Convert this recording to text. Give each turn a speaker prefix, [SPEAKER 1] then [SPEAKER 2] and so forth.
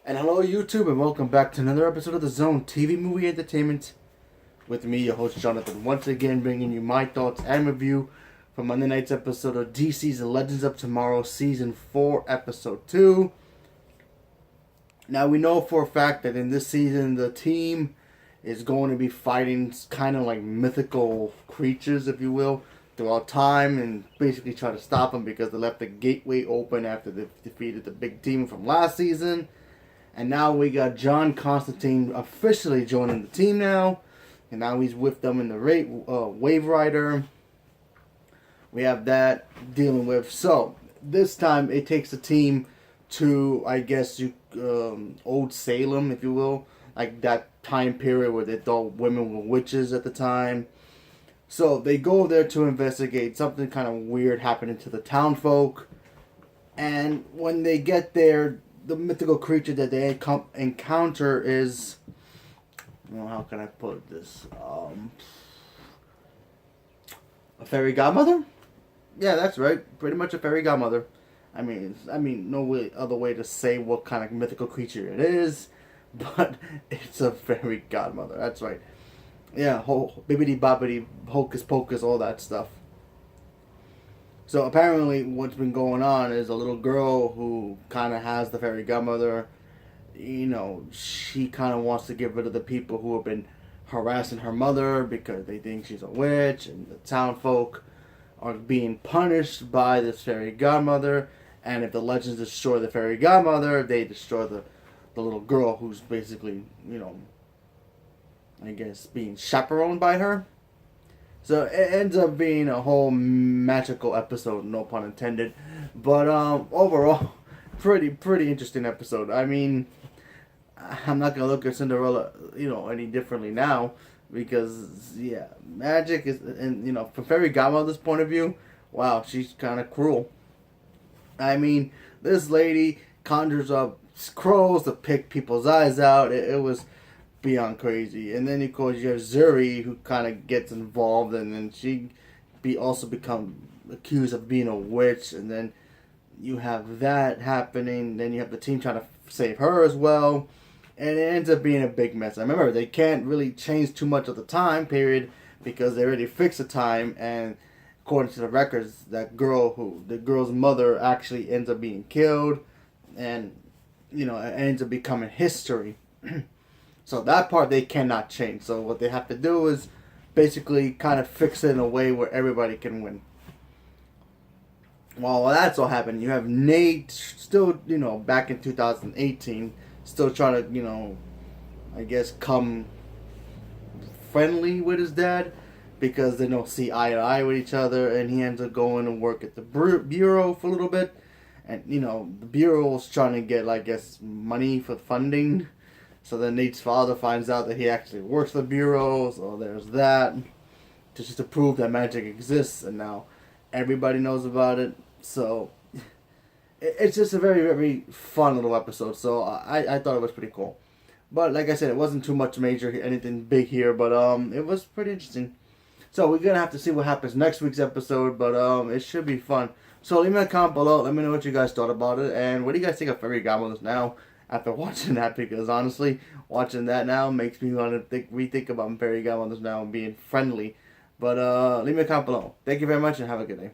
[SPEAKER 1] And hello YouTube and welcome back to another episode of The Zone TV Movie Entertainment with me, your host Jonathan, once again bringing you my thoughts and review from Monday night's episode of DC's Legends of Tomorrow Season 4 Episode 2. Now we know for a fact that in this season the team is going to be fighting kind of like mythical creatures, if you will, throughout time and basically try to stop them because they left the gateway open after they defeated the big team from last season. And now we got John Constantine officially joining the team now. And now he's with them in the Wave Rider. We have that dealing with. So, this time it takes a team to, I guess, Old Salem, if you will. Like that time period where they thought women were witches at the time. So, they go there to investigate. Something kind of weird happening to the townfolk. And when they get there, the mythical creature that they encounter is, well, how can I put this? A fairy godmother? Yeah, that's right. Pretty much a fairy godmother. I mean, no other way to say what kind of mythical creature it is, but it's a fairy godmother. That's right. Yeah, bibbidi bobbidi, hocus pocus, all that stuff. So apparently what's been going on is a little girl who kind of has the fairy godmother, she kind of wants to get rid of the people who have been harassing her mother because they think she's a witch, and the town folk are being punished by this fairy godmother, and if the legends destroy the fairy godmother, they destroy the little girl who's basically, I guess being chaperoned by her. So it ends up being a whole magical episode, no pun intended. But overall, pretty interesting episode. I mean, I'm not gonna look at Cinderella, any differently now because yeah, magic is, and from Fairy Godmother's point of view, wow, she's kind of cruel. I mean, this lady conjures up crows to pick people's eyes out. It was beyond crazy. And then of course you have Zuri, who kind of gets involved, and then she also become accused of being a witch, and then you have that happening. Then you have the team trying to save her as well, and it ends up being a big mess. I remember they can't really change too much of the time period because they already fixed the time, and according to the records, the girl's mother actually ends up being killed, and it ends up becoming history. So that part they cannot change. So what they have to do is basically kind of fix it in a way where everybody can win. While that's all happening, you have Nate still, back in 2018, still trying to, I guess come friendly with his dad because they don't see eye to eye with each other, and he ends up going and work at the bureau for a little bit. And, the bureau's trying to get, I guess, money for funding. So then Nate's father finds out that he actually works for the bureau, so there's that. Just to prove that magic exists, and now everybody knows about it. So it's just a very, very fun little episode. So I thought it was pretty cool. But like I said, it wasn't too much major, anything big here, but it was pretty interesting. So we're gonna have to see what happens next week's episode, but it should be fun. So leave me a comment below. Let me know what you guys thought about it, and what do you guys think of Fairy Godmothers now after watching that? Because honestly, watching that now makes me want to rethink about Fairy Godmothers now and being friendly. But leave me a comment below. Thank you very much and have a good day.